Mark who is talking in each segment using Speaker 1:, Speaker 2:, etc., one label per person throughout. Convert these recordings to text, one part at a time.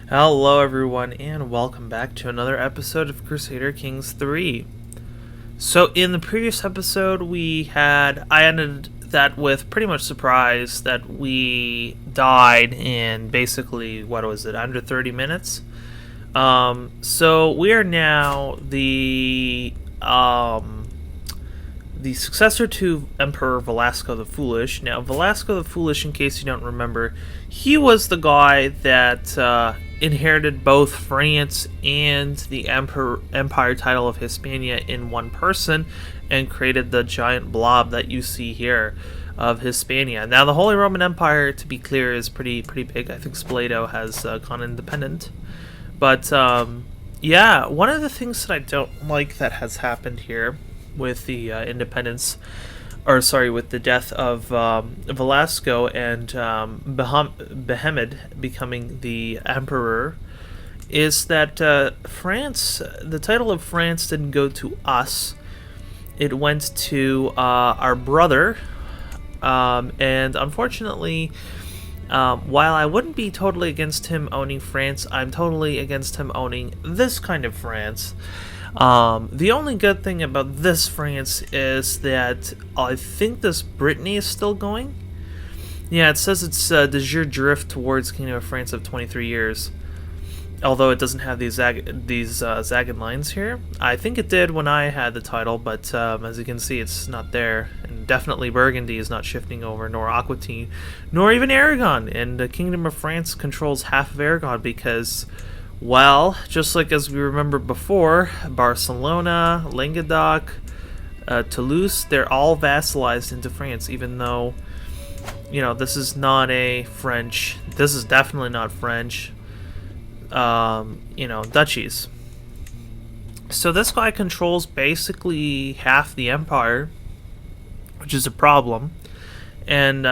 Speaker 1: Hello everyone and welcome back to another episode of Crusader Kings III. So in the previous episode I ended that with pretty much surprise that we died in basically, what was it, under 30 minutes? So we are now the successor to Emperor Velasco the Foolish. Now, Velasco the Foolish, in case you don't remember, he was the guy that inherited both France and the empire title of Hispania in one person and created the giant blob that you see here of Hispania. Now, the Holy Roman Empire, to be clear, is pretty big. I think Spoleto has gone independent. But, yeah, one of the things that I don't like that has happened here with the with the death of Velasco and Behemed becoming the emperor, is that the title of France didn't go to us. It went to our brother, and unfortunately, while I wouldn't be totally against him owning France, I'm totally against him owning this kind of France. The only good thing about this France is that I think this Brittany is still going. Yeah, it says it's de jure drift towards Kingdom of France of 23 years. Although it doesn't have these zagged lines here. I think it did when I had the title, but as you can see, it's not there. And definitely Burgundy is not shifting over, nor Aquitaine, nor even Aragon. And the Kingdom of France controls half of Aragon because, well, just like as we remember before, Barcelona, Languedoc, Toulouse, they're all vassalized into France, even though, this is not French. This is definitely not French. Duchies. So this guy controls basically half the empire, which is a problem. And,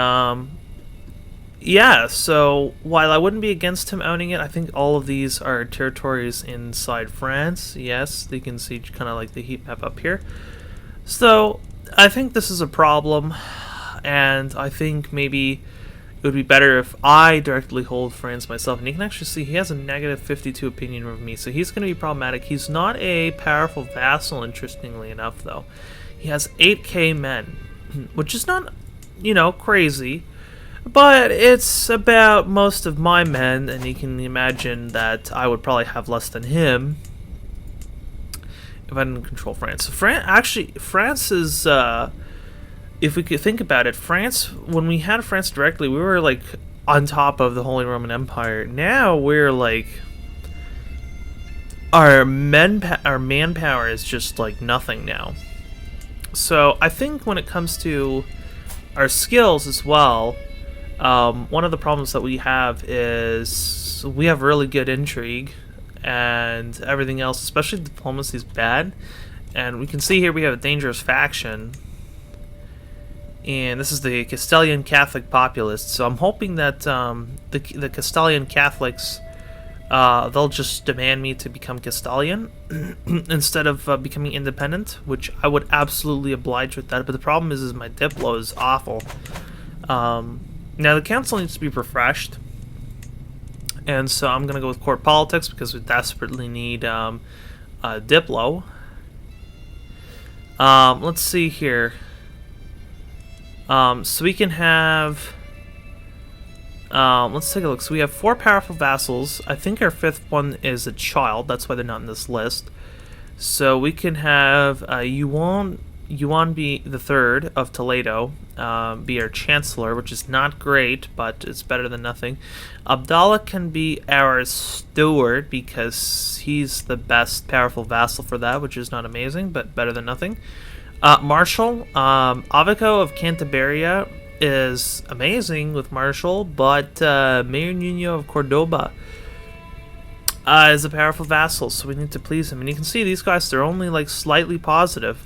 Speaker 1: yeah, so while I wouldn't be against him owning it, I think all of these are territories inside France. Yes, you can see kind of like the heat map up here. So I think this is a problem, and I think maybe it would be better if I directly hold France myself. And you can actually see he has a negative 52 opinion of me, so he's going to be problematic. He's not a powerful vassal, interestingly enough, though. He has 8k men, which is not, crazy. But it's about most of my men, and you can imagine that I would probably have less than him if I didn't control France. So France is, if we could think about it, France, when we had France directly, we were like on top of the Holy Roman Empire. Now we're like, our manpower is just like nothing now. So I think when it comes to our skills as well, one of the problems that we have is we have really good intrigue, and everything else, especially diplomacy, is bad. And we can see here we have a dangerous faction, and this is the Castilian Catholic Populists. So I'm hoping that the Castilian Catholics, they'll just demand me to become Castilian instead of becoming independent, which I would absolutely oblige with that. But the problem is my Diplo is awful. Now, the council needs to be refreshed, and so I'm going to go with court politics because we desperately need Diplo. Let's see here. So we can have... let's take a look. So we have 4 powerful vassals. I think our 5th one is a child. That's why they're not in this list. So we can have Yuan be the 3rd of Toledo, be our chancellor, which is not great, but it's better than nothing. Abdallah can be our steward because he's the best powerful vassal for that, which is not amazing, but better than nothing. Marshal, Avico of Cantabria is amazing with Marshal, but Mayor Nuno of Cordoba is a powerful vassal, so we need to please him. And you can see these guys, they're only like slightly positive.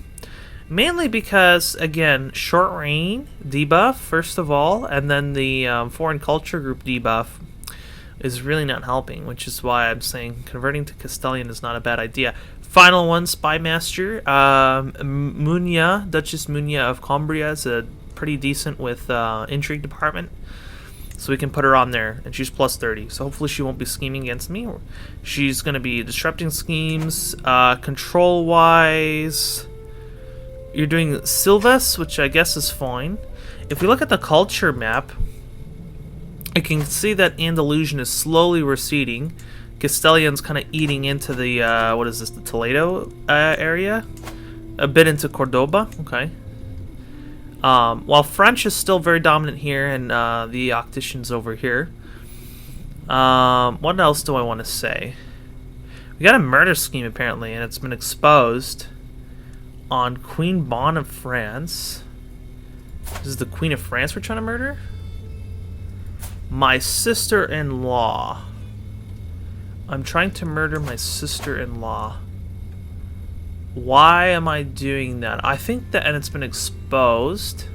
Speaker 1: Mainly because, again, short reign debuff, first of all, and then the foreign culture group debuff is really not helping, which is why I'm saying converting to Castilian is not a bad idea. Final one, Spy Master. Duchess Munia of Cambria is pretty decent with intrigue department. So we can put her on there, and she's plus 30. So hopefully she won't be scheming against me. She's going to be disrupting schemes. Control-wise, you're doing Silves, which I guess is fine. If we look at the culture map, I can see that Andalusian is slowly receding. Castellan's kind of eating into the, what is this, the Toledo area? A bit into Cordoba, okay. While French is still very dominant here, and the Octician's over here. What else do I want to say? We got a murder scheme, apparently, and it's been exposed on Queen Bonne of France. This is the Queen of France we're trying to murder? My sister-in-law. I'm trying to murder my sister-in-law. Why am I doing that? I think that, and it's been exposed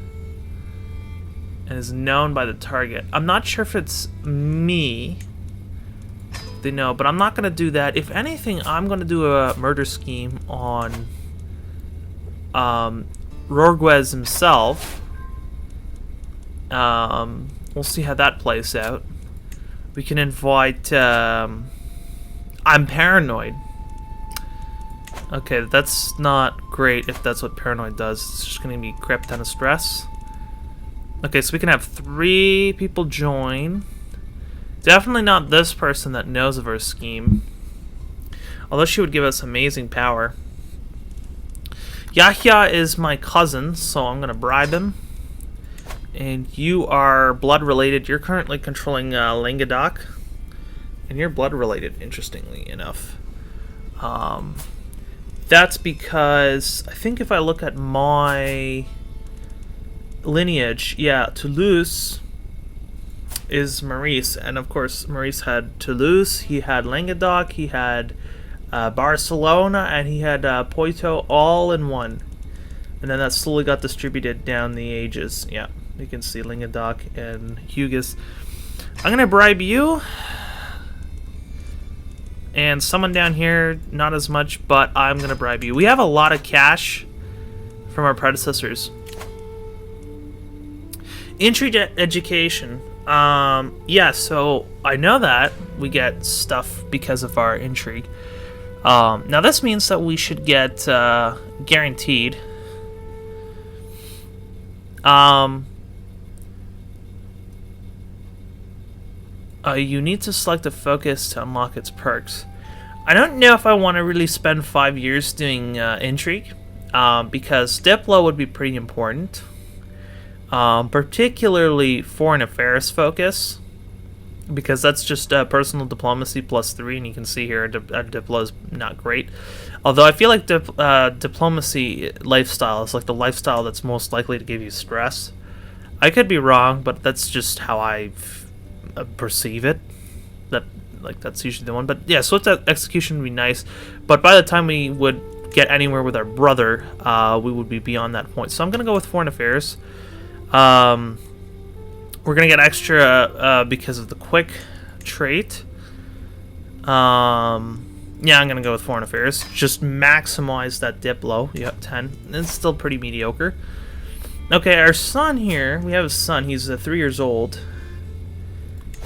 Speaker 1: and is known by the target. I'm not sure if it's me. They know, but I'm not going to do that. If anything, I'm going to do a murder scheme on Rorguez himself. We'll see how that plays out. We can invite... I'm paranoid. Okay, that's not great if that's what paranoid does. It's just going to be crap ton of stress. Okay, so we can have 3 people join. Definitely not this person that knows of our scheme. Although she would give us amazing power. Yahya is my cousin, so I'm going to bribe him. And you are blood related. You're currently controlling Languedoc. And you're blood related, interestingly enough. That's because I think if I look at my lineage, yeah, Toulouse is Maurice, and of course Maurice had Toulouse, he had Languedoc, he had Barcelona, and he had Poitou all in one, and then that slowly got distributed down the ages. Yeah, you can see Languedoc and Hugues. I'm gonna bribe you. And someone down here, not as much, but I'm going to bribe you. We have a lot of cash from our predecessors. Intrigue education. Yeah, so I know that we get stuff because of our intrigue. Now this means that we should get guaranteed. You need to select a focus to unlock its perks. I don't know if I want to really spend 5 years doing intrigue, because Diplo would be pretty important, particularly foreign affairs focus, because that's just personal diplomacy plus 3, and you can see here Diplo is not great. Although I feel like diplomacy lifestyle is like the lifestyle that's most likely to give you stress. I could be wrong, but that's just how I perceive it. That's usually the one. But yeah, so execution would be nice, but by the time we would get anywhere with our brother, we would be beyond that point. So I'm gonna go with foreign affairs. We're gonna get extra because of the quick trait. Yeah, I'm gonna go with foreign affairs. Just maximize that Diplo. Yep, 10. It's still pretty mediocre. Okay, our son here, we have a son. He's 3 years old.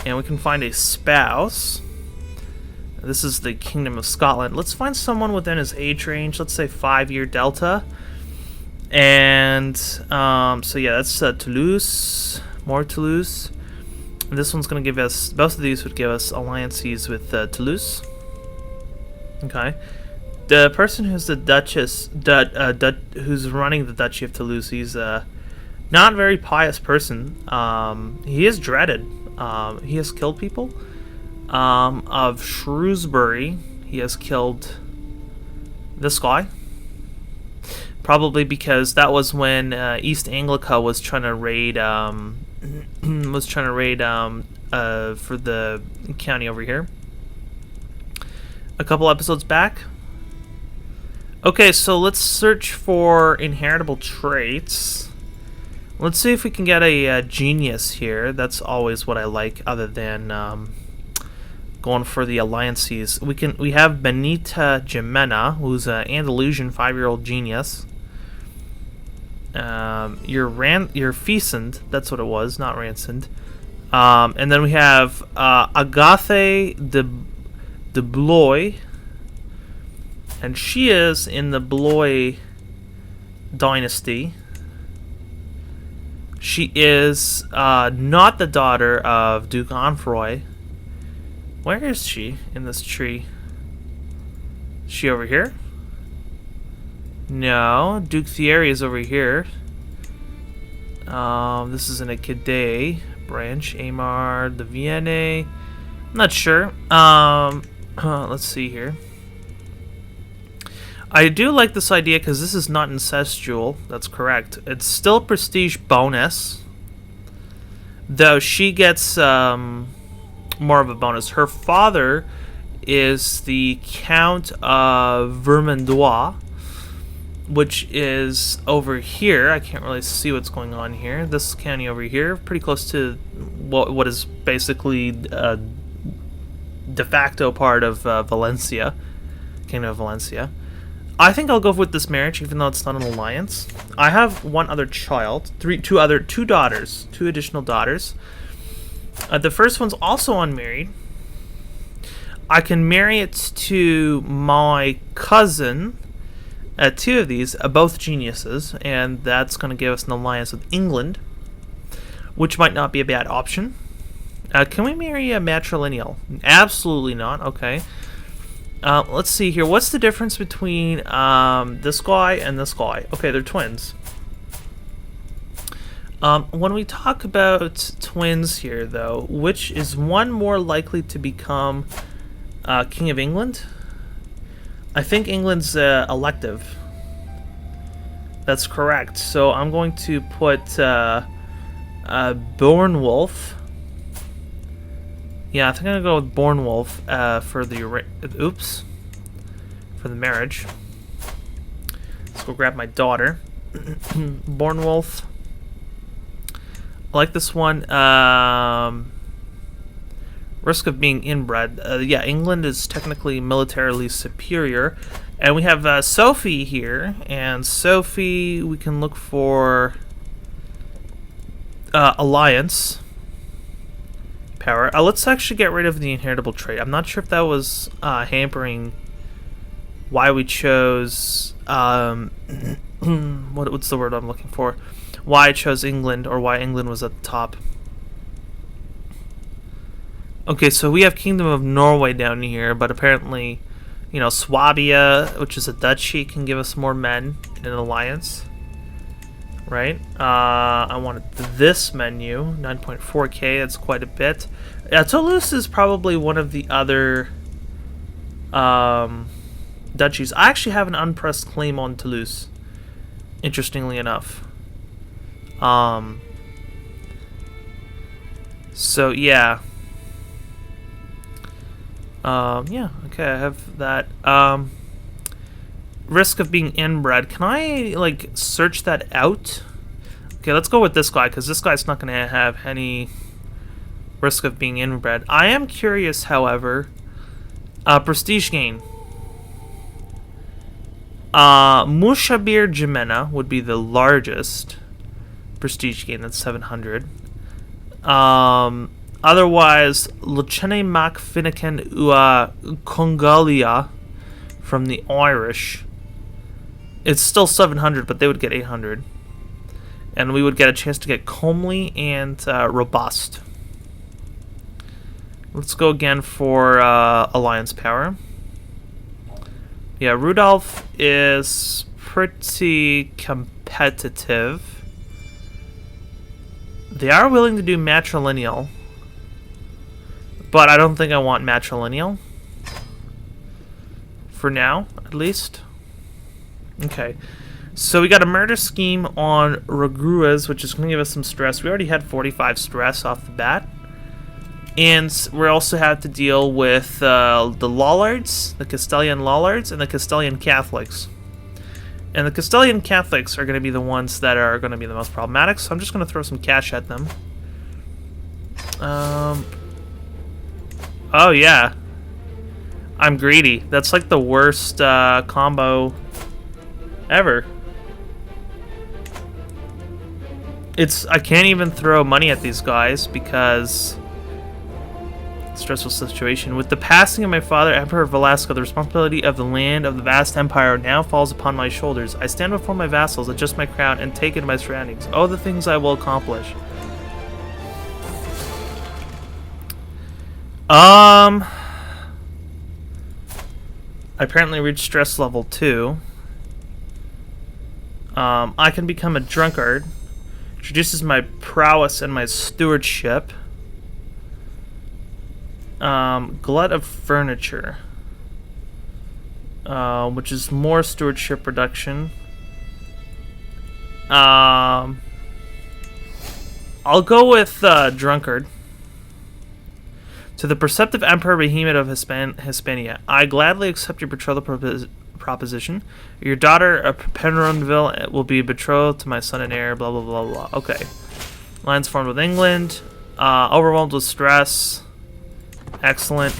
Speaker 1: And we can find a spouse. This is the Kingdom of Scotland. Let's find someone within his age range. Let's say 5-year delta. And so yeah, that's Toulouse. More Toulouse. And this one's going to give us... Both of these would give us alliances with Toulouse. Okay. The person who's the Duchess... who's running the Duchy of Toulouse, he's not a very pious person. He is dreaded. He has killed people. Of Shrewsbury, he has killed this guy. Probably because that was when East Anglica was trying to raid for the county over here. A couple episodes back. Okay, so let's search for inheritable traits. Let's see if we can get a genius here. That's always what I like, other than going for the alliances. We have Benita Jimena, who's an Andalusian 5-year-old genius. You're Feasant, that's what it was, not Rancid. And then we have Agathe de Blois, and she is in the Blois dynasty. She is not the daughter of Duke Onfroy. Where is she in this tree? Is she over here? No, Duke Thierry is over here. This is in a Cadet branch. Aymar de Vienne. I'm not sure. Let's see here. I do like this idea because this is not incestual. That's correct. It's still prestige bonus, though she gets more of a bonus. Her father is the Count of Vermandois, which is over here. I can't really see what's going on here. This county over here, pretty close to what is basically a de facto part of Valencia, Kingdom of Valencia. I think I'll go with this marriage, even though it's not an alliance. I have one other child, two daughters, two additional daughters. The first one's also unmarried. I can marry it to my cousin. Two of these, both geniuses, and that's going to give us an alliance with England, which might not be a bad option. Can we marry a matrilineal? Absolutely not. Okay. Let's see here. What's the difference between this guy and this guy? Okay, they're twins. When we talk about twins here, though, which is one more likely to become King of England? I think England's elective. That's correct. So I'm going to put Bornwolf. Yeah, I think I'm gonna go with Bornwolf for the marriage. Let's go grab my daughter. Bornwolf. I like this one. Risk of being inbred. Yeah, England is technically militarily superior. And we have Sophie here. And Sophie, we can look for alliance power. Let's actually get rid of the inheritable trait. I'm not sure if that was hampering why we chose... what's the word I'm looking for? Why I chose England, or why England was at the top. Okay, so we have Kingdom of Norway down here, but apparently, you know, Swabia, which is a duchy, can give us more men in an alliance. Right? I wanted this menu, 9.4k, that's quite a bit. Toulouse is probably one of the other duchies. I actually have an unpressed claim on Toulouse, interestingly enough. So, yeah. Yeah, okay, I have that. Risk of being inbred. Can I, like, search that out? Okay, let's go with this guy, because this guy's not going to have any risk of being inbred. I am curious, however. Prestige gain. Mushabir Jimena would be the largest prestige gain. That's 700. Otherwise, Luchene Mac Finnegan Ua Congalia from the Irish. It's still 700, but they would get 800. And we would get a chance to get Comely and Robust. Let's go again for Alliance Power. Yeah, Rudolph is pretty competitive. They are willing to do matrilineal, but I don't think I want matrilineal. For now, at least. Okay. So we got a murder scheme on Ragruas, which is going to give us some stress. We already had 45 stress off the bat. And we also have to deal with the Lollards, the Castilian Lollards, and the Castilian Catholics. And the Castilian Catholics are going to be the ones that are going to be the most problematic, so I'm just going to throw some cash at them. Oh, yeah. I'm greedy. That's like the worst combo ever. I can't even throw money at these guys because stressful situation. With the passing of my father, Emperor Velasco, the responsibility of the land of the vast empire now falls upon my shoulders. I stand before my vassals, adjust my crown, and take in my surroundings. Oh, the things I will accomplish. I apparently reached stress level 2. I can become a drunkard. Introduces my prowess and my stewardship. Glut of furniture, which is more stewardship reduction. I'll go with drunkard. To the perceptive Emperor Behemoth of Hispania, I gladly accept your betrothal proposition. Your daughter, Penronville, will be betrothed to my son and heir, blah, blah, blah, blah. Okay. Alliance formed with England. Overwhelmed with stress. Excellent.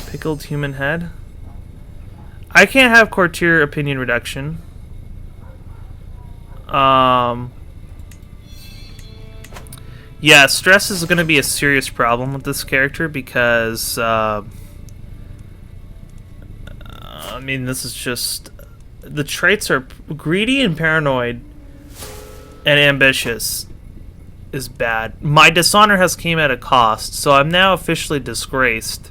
Speaker 1: Pickled human head. I can't have courtier opinion reduction. Yeah, stress is going to be a serious problem with this character because I mean, this is just... The traits are greedy and paranoid and ambitious is bad. My dishonor has came at a cost, so I'm now officially disgraced.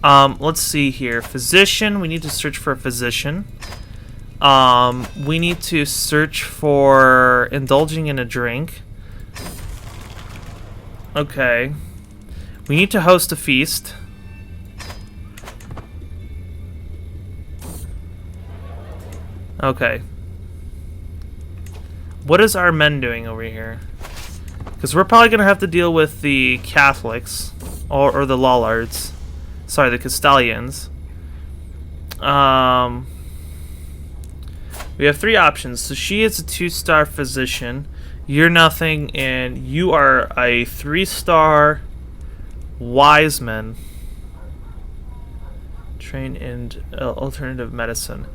Speaker 1: Let's see here. Physician. We need to search for a physician. We need to search for indulging in a drink. Okay. We need to host a feast. Okay. What is our men doing over here? Because we're probably going to have to deal with the Catholics. Or the Lollards. Sorry, the Castilians. We have 3 options. So she is a 2-star physician. You're nothing. And you are a 3-star wise man. Trained in alternative medicine.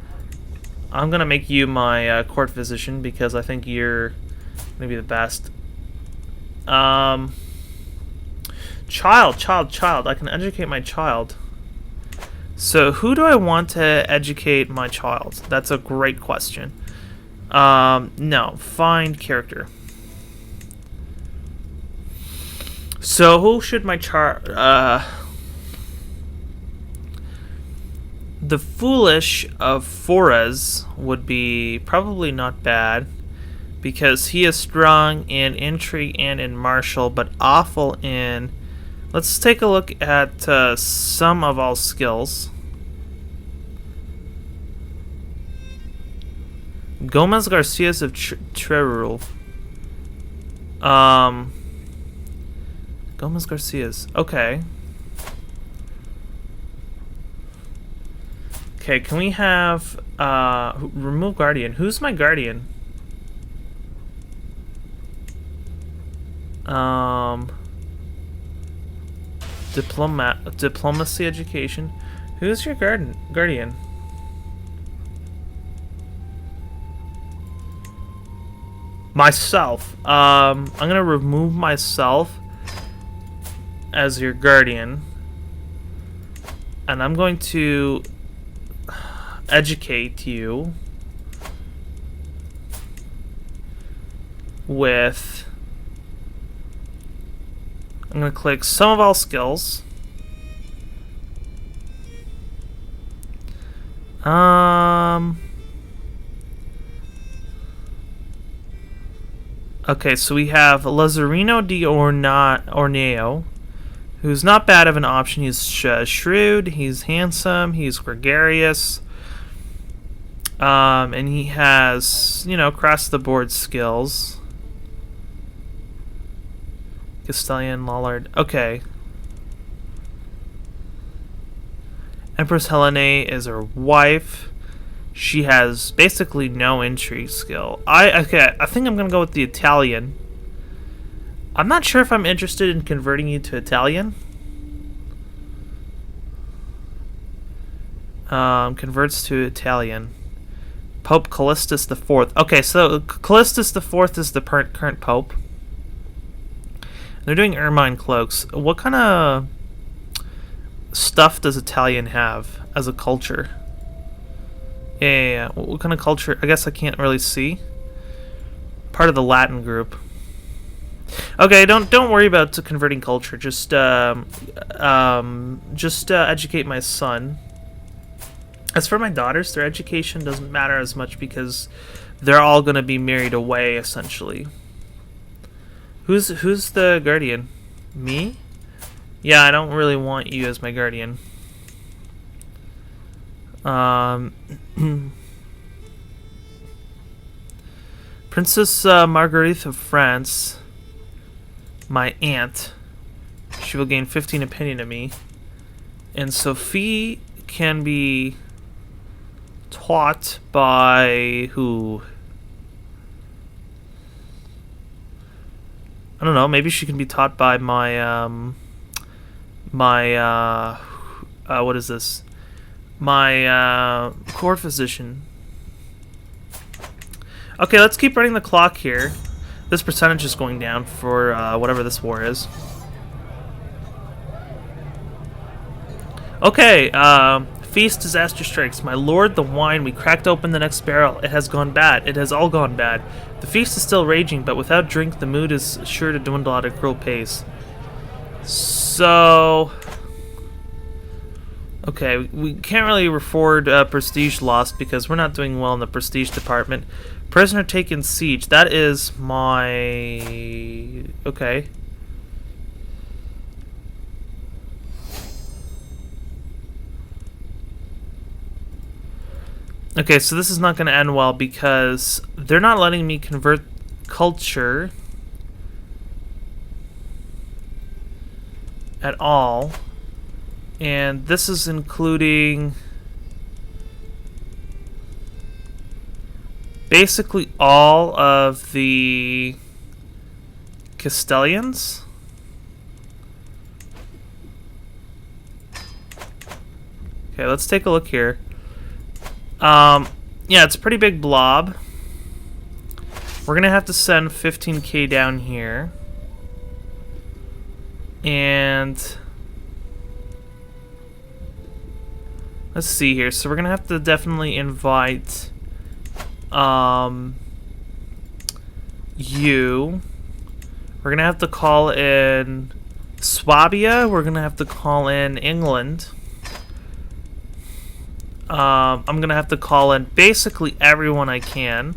Speaker 1: I'm going to make you my court physician because I think you're going to be the best. Child. I can educate my child. So who do I want to educate my child? That's a great question. No. Find character. So who should my child... The Foolish of Forez would be probably not bad because he is strong in intrigue and in martial, but awful in... Let's take a look at some of all skills. Gomez Garcias of Teruel. Gomez Garcias. Okay. Okay, can we have remove guardian? Who's my guardian? Diplomacy education. Who's your guardian? Myself. I'm gonna remove myself as your guardian, and I'm going to educate you with... I'm going to click some of all skills. Okay, so we have Lazarino di Orneo, who's not bad of an option. He's shrewd, he's handsome, he's gregarious. And he has, you know, across-the-board skills. Castilian, Lollard. Okay. Empress Helene is her wife. She has basically no intrigue skill. I think I'm gonna go with the Italian. I'm not sure if I'm interested in converting you to Italian. Converts to Italian. Pope Callistus IV. Okay, so Callistus IV is the current pope. They're doing ermine cloaks. What kind of stuff does Italian have as a culture? Yeah. What kind of culture? I guess I can't really see. Part of the Latin group. Okay, don't worry about converting culture. Just educate my son. As for my daughters, their education doesn't matter as much because they're all going to be married away, essentially. Who's the guardian? Me? Yeah, I don't really want you as my guardian. Princess Marguerite of France, my aunt, she will gain 15 opinion of me. And Sophie can be taught by who? I don't know, maybe she can be taught by my, what is this? My, court physician. Okay, let's keep running the clock here. This percentage is going down for, whatever this war is. Okay, feast disaster strikes. My lord, the wine, we cracked open the next barrel. It has gone bad. It has all gone bad. The feast is still raging, but without drink, the mood is sure to dwindle at a cruel pace. So... okay, we can't really afford prestige loss because we're not doing well in the prestige department. Prisoner taken siege. That is my... okay. Okay, so this is not going to end well because they're not letting me convert culture at all. And this is including basically all of the Castellians. Okay, let's take a look here. Yeah, it's a pretty big blob. We're gonna have to send 15k down here. And let's see here. So we're gonna have to definitely invite you. We're gonna have to call in Swabia. We're gonna have to call in England. I'm gonna have to call in basically everyone I can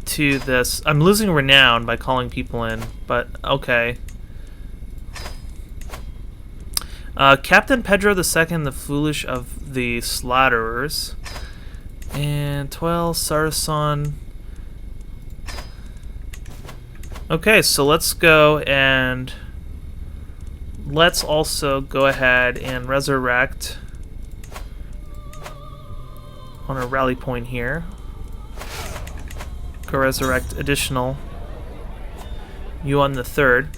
Speaker 1: to this. I'm losing renown by calling people in, but okay. Captain Pedro II, the foolish of the slatterers, and Twel Saracen. Okay, so let's go and let's also go ahead and resurrect on a rally point here. Go resurrect additional Yuan the Third.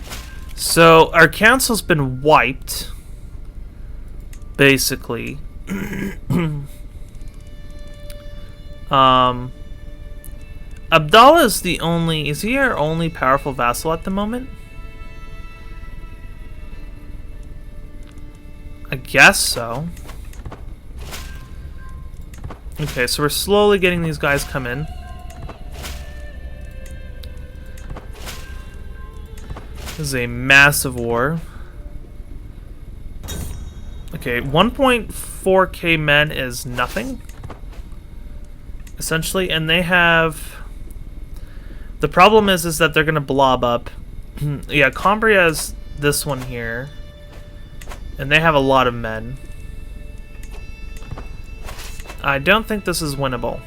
Speaker 1: So our council's been wiped, basically. Abdallah is the only... is he our only powerful vassal at the moment? I guess so. Okay, so we're slowly getting these guys come in. This is a massive war. Okay, 1.4k men is nothing, essentially, and they have... the problem is that they're gonna blob up. Yeah, Cambria is this one here, and they have a lot of men. I don't think this is winnable.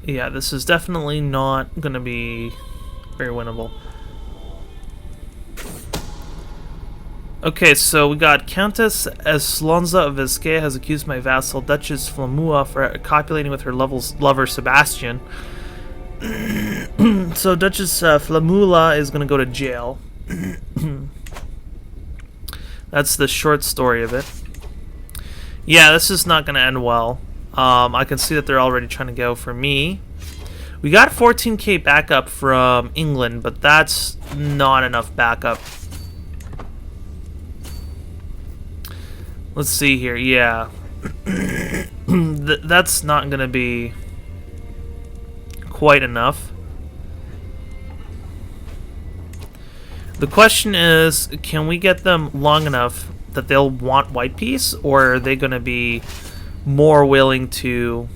Speaker 1: Yeah, this is definitely not gonna be very winnable. Okay, so we got Countess Eslonza of Vizcaya has accused my vassal Duchess Flamua for copulating with her lover Sebastian. So Duchess Flamula is going to go to jail. That's the short story of it. Yeah, this is not going to end well. I can see that they're already trying to go for me. We got 14k backup from England, but that's not enough backup. Let's see here. Yeah. That's not going to be quite enough. The question is, can we get them long enough that they'll want white peace, or are they going to be more willing to...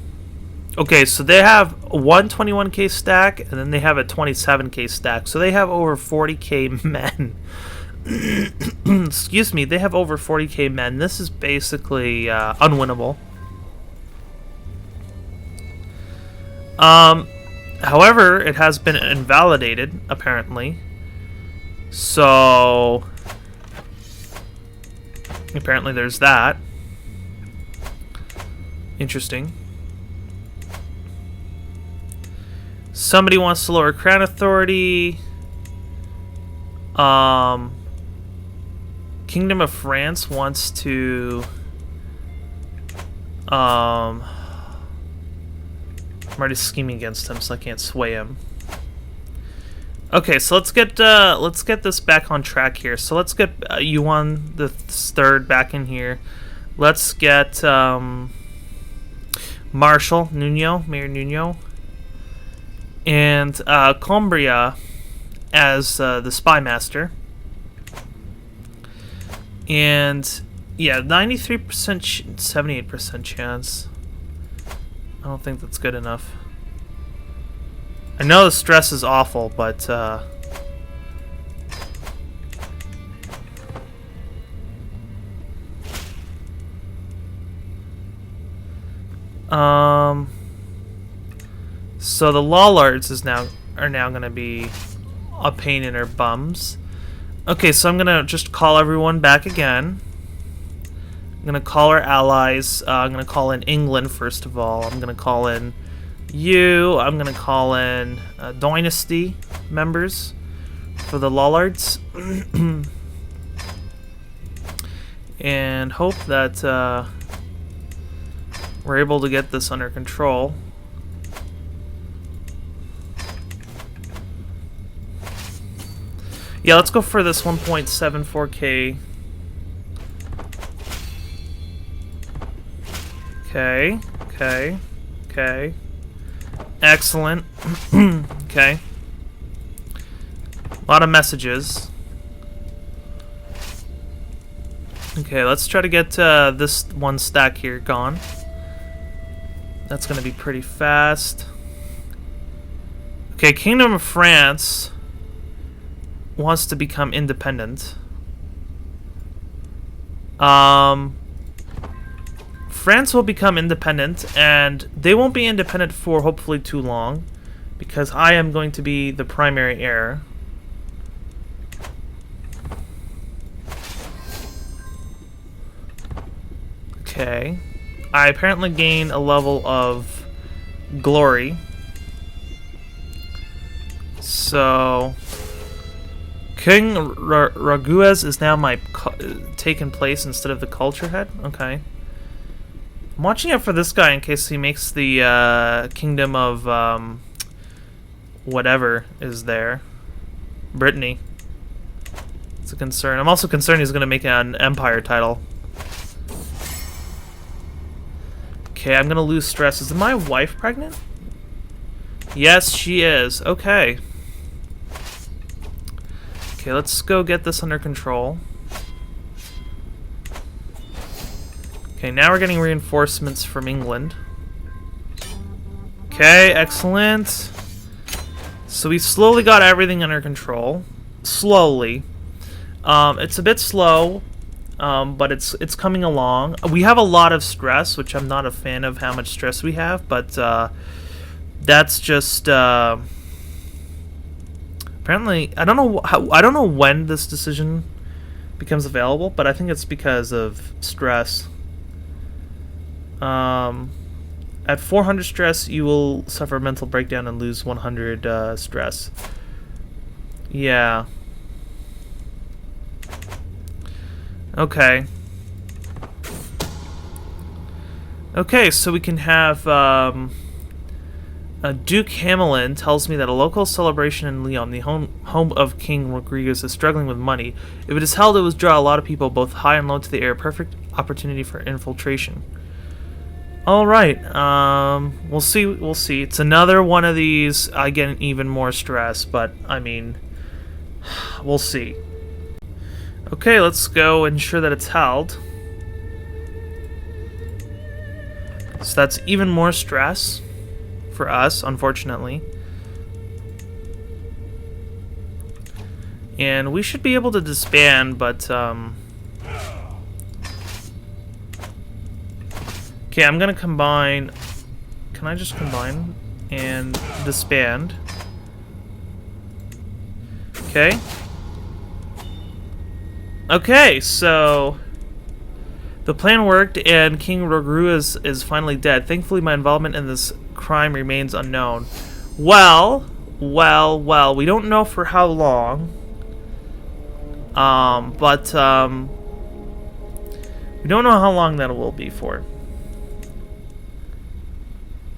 Speaker 1: Okay, so they have one 21k stack, and then they have a 27k stack, so they have over 40k men. Excuse me, they have over 40k men. This is basically unwinnable. However, it has been invalidated, apparently. So, apparently there's that. Interesting. Somebody wants to lower crown authority. Kingdom of France wants to I'm already scheming against him, so I can't sway him. Okay, so let's get this back on track here. So let's get Yuan the third back in here. Let's get Marshal Nuno, Mayor Nuno, and Combria as the spy master. And yeah, 93%, 78% chance. I don't think that's good enough. I know the stress is awful, but so the Lollards are now gonna be a pain in our bums. Okay, so I'm gonna just call everyone back again. I'm gonna call our allies. I'm gonna call in England first of all. I'm gonna call in you. I'm gonna call in Dynasty members for the Lollards, and hope that we're able to get this under control. Yeah, let's go for this 1.74k. Okay. Excellent. Okay. A lot of messages. Okay, let's try to get this one stack here gone. That's going to be pretty fast. Okay, Kingdom of France wants to become independent. France will become independent, and they won't be independent for hopefully too long, because I am going to be the primary heir. Okay. I apparently gain a level of glory. So King Raguez is now my taken place instead of the culture head. Okay. I'm watching out for this guy in case he makes the kingdom of whatever is there. Brittany. It's a concern. I'm also concerned he's going to make an empire title. Okay, I'm going to lose stress. Is my wife pregnant? Yes, she is. Okay. Okay, let's go get this under control. Okay, now we're getting reinforcements from England. Okay, excellent. So we slowly got everything under control. Slowly. It's a bit slow, but it's coming along. We have a lot of stress, which I'm not a fan of how much stress we have, but that's just apparently I don't know when this decision becomes available, but I think it's because of stress. At 400 stress, you will suffer a mental breakdown and lose 100 stress. Yeah. Okay. Okay, so we can have Duke Hamelin tells me that a local celebration in Lyon, the home of King Rodriguez, is struggling with money. If it is held, it will draw a lot of people, both high and low, to the air. Perfect opportunity for infiltration. All right. We'll see. We'll see. It's another one of these. I get even more stress, but I mean, we'll see. Okay, let's go ensure that it's held. So that's even more stress for us, unfortunately. And we should be able to disband, but okay, I'm gonna combine. Can I just combine and disband? Okay. Okay, so the plan worked, and King Rodriguez is finally dead. Thankfully, my involvement in this crime remains unknown. Well, we don't know for how long. But we don't know how long that will be for.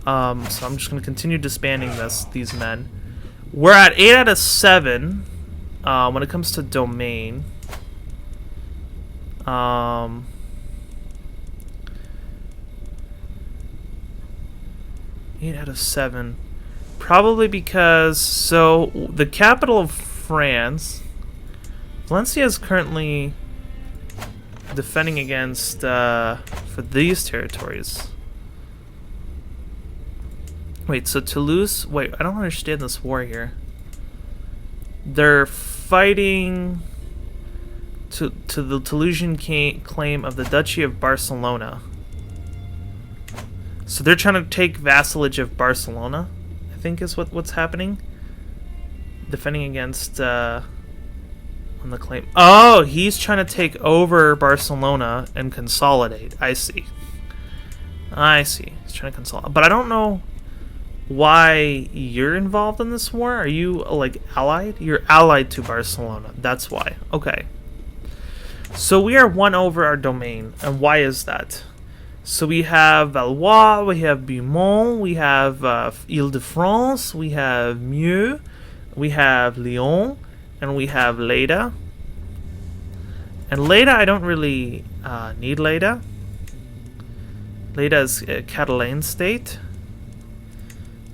Speaker 1: So I'm just gonna continue disbanding these men. We're at 8 out of 7 when it comes to domain. 8 out of 7. Probably because, so, the capital of France, Valencia, is currently defending against, for these territories. Wait, so Toulouse, wait, I don't understand this war here. They're fighting to the Toulousian claim of the Duchy of Barcelona. So they're trying to take vassalage of Barcelona, I think is what's happening. Defending against on the claim. Oh, he's trying to take over Barcelona and consolidate. I see. He's trying to consolidate. But I don't know why you're involved in this war. Are you like allied? You're allied to Barcelona. That's why. Okay. So we are 1 over our domain. And why is that? So we have Valois, we have Beaumont, we have Ile-de-France, we have Meaux, we have Lyon, and we have Lleida. And Lleida, I don't really need Lleida. Lleida is a Catalan state.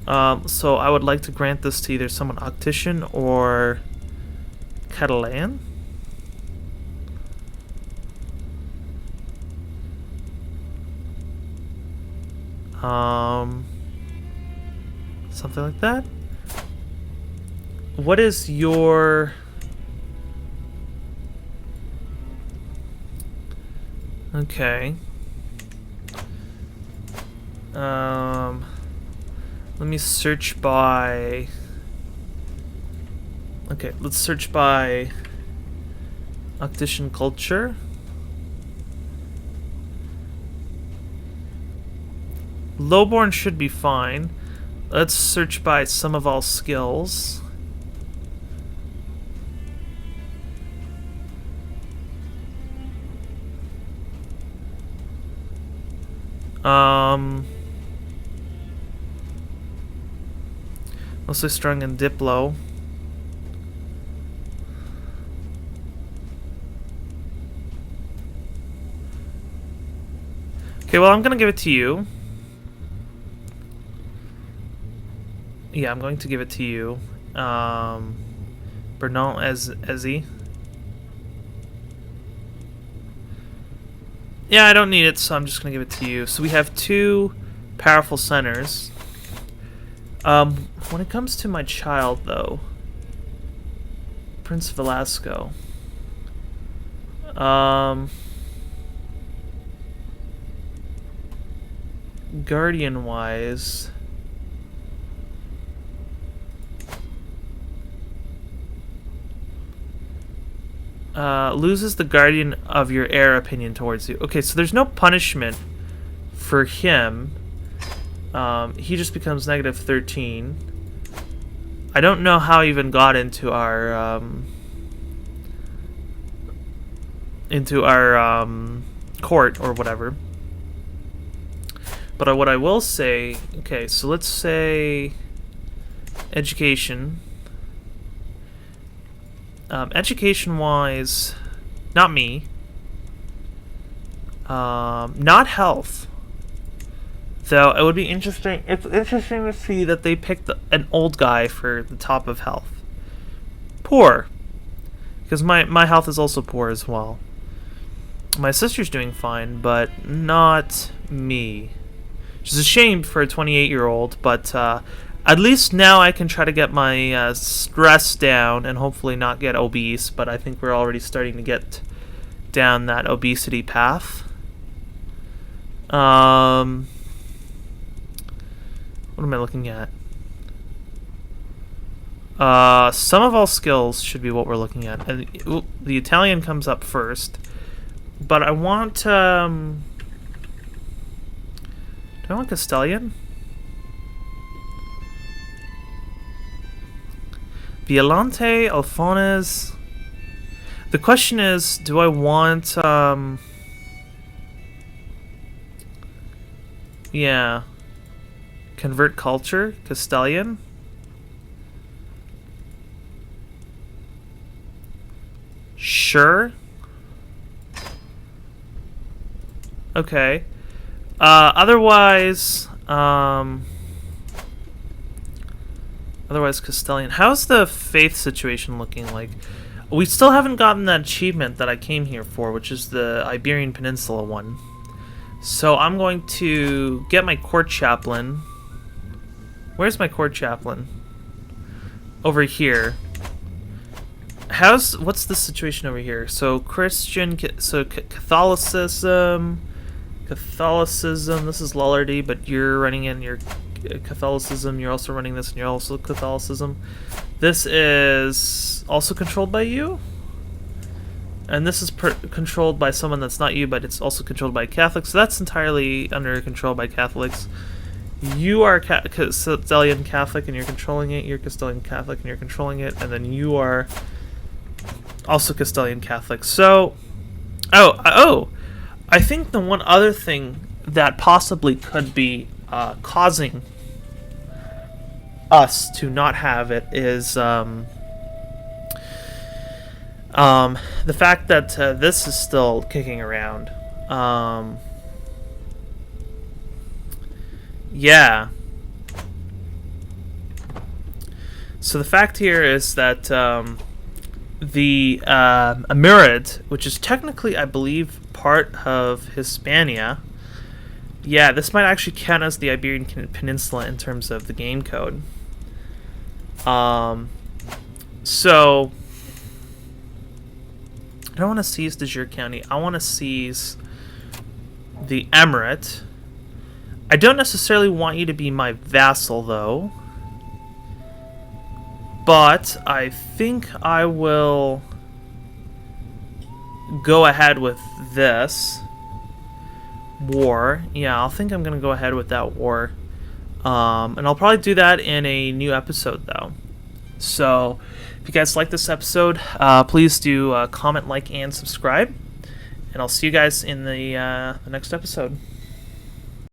Speaker 1: So I would like to grant this to either someone Octitian or Catalan. Something like that. What is your... Okay. Let me search by... Okay, let's search by Octitian culture. Lowborn should be fine. Let's search by sum of all skills. Mostly strong in Diplo. Okay, well, I'm gonna give it to you. Yeah, I'm going to give it to you. Bernal Ezzy. Yeah, I don't need it, so I'm just going to give it to you. So we have 2 powerful centers. When it comes to my child, though, Prince Velasco. Guardian-wise... Loses the guardian of your heir opinion towards you. Okay, so there's no punishment for him. He just becomes negative 13. I don't know how he even got into our court or whatever. But what I will say, okay, so let's say education. Education-wise, not me. Not health. Though it would be interesting. It's interesting to see that they picked an old guy for the top of health. Poor, because my health is also poor as well. My sister's doing fine, but not me. Which is a shame for a 28-year-old, but at least now I can try to get my stress down and hopefully not get obese, but I think we're already starting to get down that obesity path. What am I looking at? Sum of all skills should be what we're looking at. And the Italian comes up first. But I want, do I want Castilian? Violante, Alfones. The question is, do I want, yeah. Convert culture, Castilian? Sure. Okay. Otherwise Castilian. How's the faith situation looking like? We still haven't gotten that achievement that I came here for, which is the Iberian Peninsula one. So I'm going to get my court chaplain. Where's my court chaplain? Over here. What's the situation over here? So Catholicism, this is Lollardy, but you're running in your Catholicism, you're also running this, and you're also Catholicism. This is also controlled by you? And this is controlled by someone that's not you, but it's also controlled by Catholics, so that's entirely under control by Catholics. You are Castilian Catholic and you're controlling it, you're Castilian Catholic and you're controlling it, and then you are also Castilian Catholic. So, I think the one other thing that possibly could be causing us to not have it is the fact that this is still kicking around. Yeah. So the fact here is that the Emirate, which is technically, I believe, part of Hispania. Yeah, this might actually count as the Iberian Peninsula in terms of the game code. So I don't want to seize De Jure County. I want to seize the Emirate. I don't necessarily want you to be my vassal, though. But I think I will go ahead with this war. Yeah, I think I'm going to go ahead with that war. And I'll probably do that in a new episode, though. So, if you guys like this episode, please do comment, like, and subscribe. And I'll see you guys in the next episode.